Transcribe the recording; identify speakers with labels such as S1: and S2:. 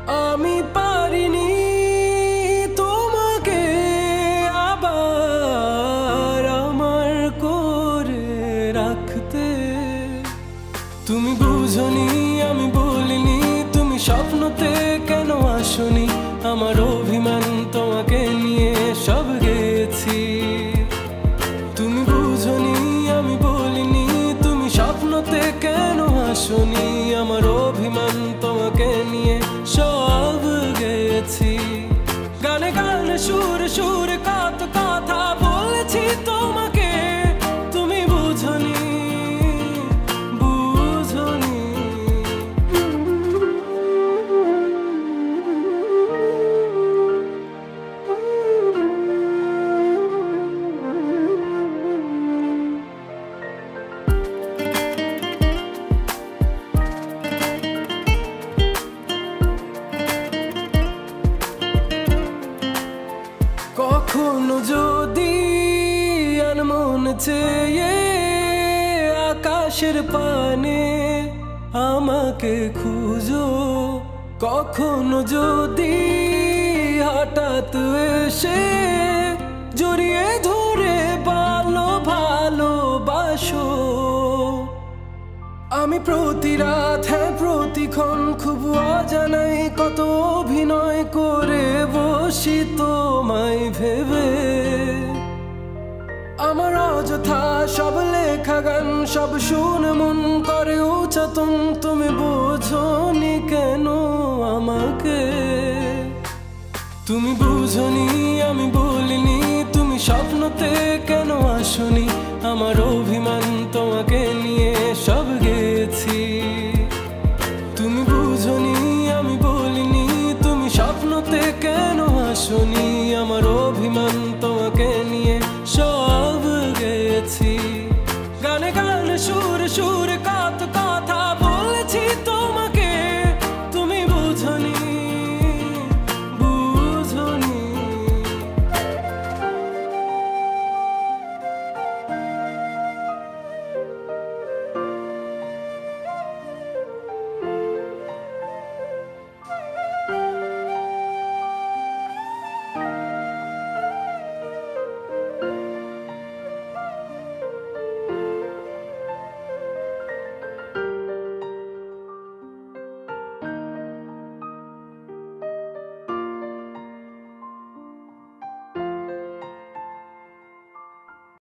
S1: আমি পারিনি তোমাকে আবার আমার করে রাখতে। তুমি বুঝনি, আমি বলিনি, তুমি স্বপ্নতে কেন আসনি? আমার অভিমান তোমাকে নিয়ে সব গেছি। তুমি বুঝনি, আমি বলিনি, তুমি স্বপ্নতে কেন আসনি? আমার অভিমান তোমাকে নিয়ে সব গেছি। গানে গানে সুরে সুরে কত কথা বলেছি তোমাকে, তুমি বুঝনি, বুঝনি। কখনো যদি আনমন চেয়ে আকাশের পানে আমাকে খুঁজো, কখনো যদি হঠাৎ এসে জড়িয়ে ধরে ভালোবাসো, আমি প্রতি রাত, হ্যাঁ প্রতিক্ষণ খুব অজানাই কত অভিনয় করে বসি তোমায় ভেবে। আমার অযথা সব লেখা গান সব শুনে মন করে উচ্চাতন, তুমি বোঝনি কেন আমাকে? তুমি বুঝনি, আমি বলিনি, তুমি স্বপ্নতে কেন আসনি? আমার অভিমান তোমাকে নিয়ে সব গেছি। তুমি বুঝনি, আমি বলিনি, তুমি স্বপ্নতে কেন আসনি?